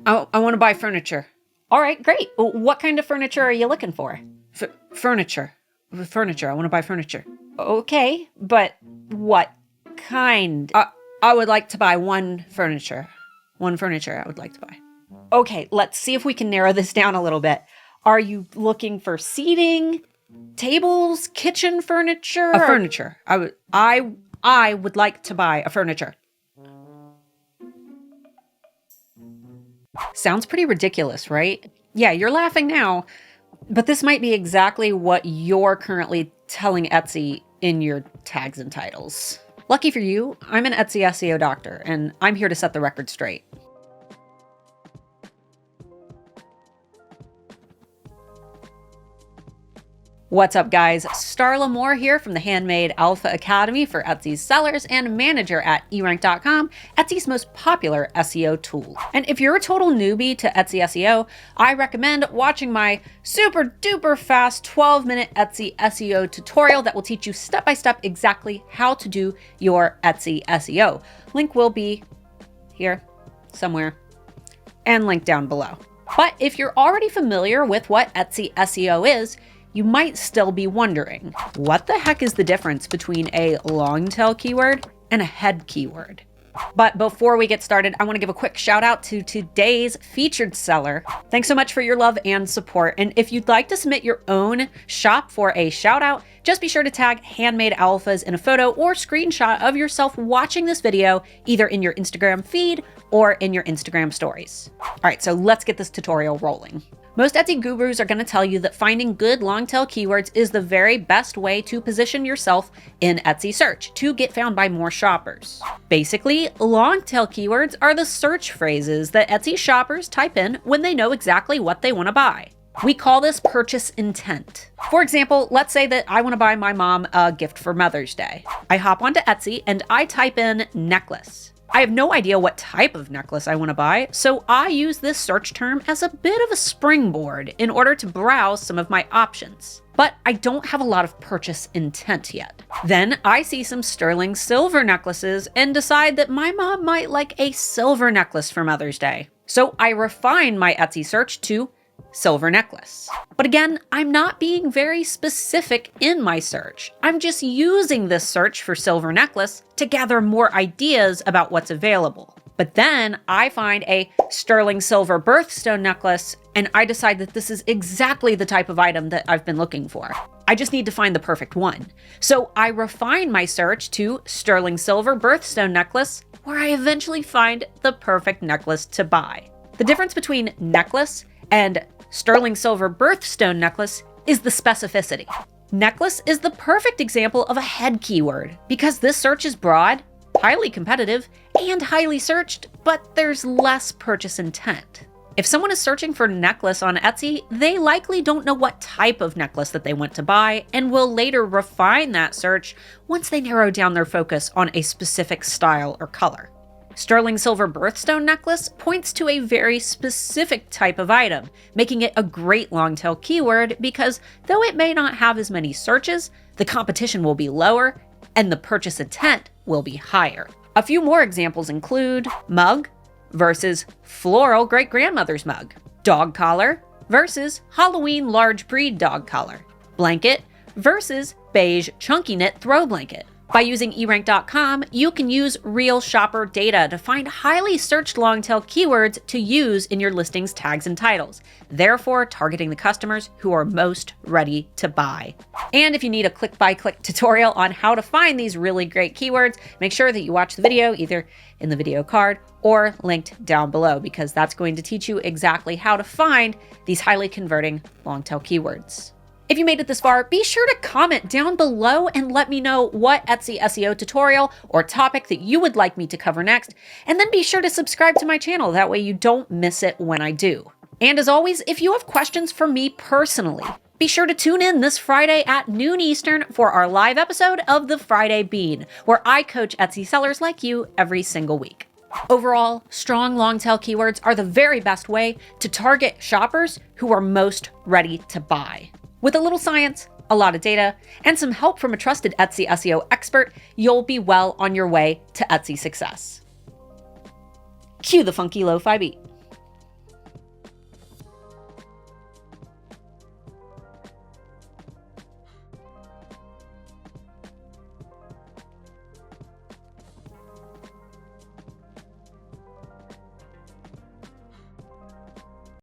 I want to buy furniture. All right, great. What kind of furniture are you looking for? Furniture. Furniture. I want to buy furniture. Okay, but what kind? I would like to buy one furniture. One furniture I would like to buy. Okay, let's see if we can narrow this down a little bit. Are you looking for seating, tables, kitchen furniture? A furniture. I would like to buy a furniture. Sounds pretty ridiculous, right? Yeah, you're laughing now, but this might be exactly what you're currently telling Etsy in your tags and titles. Lucky for you, I'm an Etsy SEO doctor, and I'm here to set the record straight. What's up, guys? Starla Moore here from the Handmade Alpha Academy for Etsy's sellers and manager at eRank.com, Etsy's most popular SEO tool. And if you're a total newbie to Etsy SEO, I recommend watching my super duper fast 12-minute Etsy SEO tutorial that will teach you step-by-step exactly how to do your Etsy SEO. Link will be here somewhere and link down below. But if you're already familiar with what Etsy SEO is, you might still be wondering, what the heck is the difference between a long tail keyword and a head keyword? But before we get started, I want to give a quick shout out to today's featured seller. Thanks so much for your love and support. And if you'd like to submit your own shop for a shout out, just be sure to tag Handmade Alphas in a photo or screenshot of yourself watching this video, either in your Instagram feed or in your Instagram stories. All right, so let's get this tutorial rolling. Most Etsy gurus are going to tell you that finding good long tail keywords is the very best way to position yourself in Etsy search to get found by more shoppers. Basically, long tail keywords are the search phrases that Etsy shoppers type in when they know exactly what they want to buy. We call this purchase intent. For example, let's say that I want to buy my mom a gift for Mother's Day. I hop onto Etsy and I type in necklace. I have no idea what type of necklace I want to buy, so I use this search term as a bit of a springboard in order to browse some of my options. But I don't have a lot of purchase intent yet. Then I see some sterling silver necklaces and decide that my mom might like a silver necklace for Mother's Day. So I refine my Etsy search to silver necklace. But again, I'm not being very specific in my search. I'm just using this search for silver necklace to gather more ideas about what's available. But then I find a sterling silver birthstone necklace and I decide that this is exactly the type of item that I've been looking for. I just need to find the perfect one. So I refine my search to sterling silver birthstone necklace, where I eventually find the perfect necklace to buy. The difference between necklace and sterling silver birthstone necklace is the specificity. Necklace is the perfect example of a head keyword because this search is broad, highly competitive, and highly searched, but there's less purchase intent. If someone is searching for necklace on Etsy, they likely don't know what type of necklace that they want to buy and will later refine that search once they narrow down their focus on a specific style or color. Sterling silver birthstone necklace points to a very specific type of item, making it a great long tail keyword because though it may not have as many searches, the competition will be lower and the purchase intent will be higher. A few more examples include mug versus floral great-grandmother's mug, dog collar versus Halloween large breed dog collar, blanket versus beige chunky knit throw blanket. By using eRank.com, you can use real shopper data to find highly searched long-tail keywords to use in your listings, tags, and titles, therefore targeting the customers who are most ready to buy. And if you need a click-by-click tutorial on how to find these really great keywords, make sure that you watch the video either in the video card or linked down below, because that's going to teach you exactly how to find these highly converting long-tail keywords. If you made it this far, be sure to comment down below and let me know what Etsy SEO tutorial or topic that you would like me to cover next, and then be sure to subscribe to my channel, that way you don't miss it when I do. And as always, if you have questions for me personally, be sure to tune in this Friday at noon Eastern for our live episode of the Friday Bean, where I coach Etsy sellers like you every single week. Overall, strong long-tail keywords are the very best way to target shoppers who are most ready to buy. With a little science, a lot of data, and some help from a trusted Etsy SEO expert, you'll be well on your way to Etsy success. Cue the funky lo-fi beat.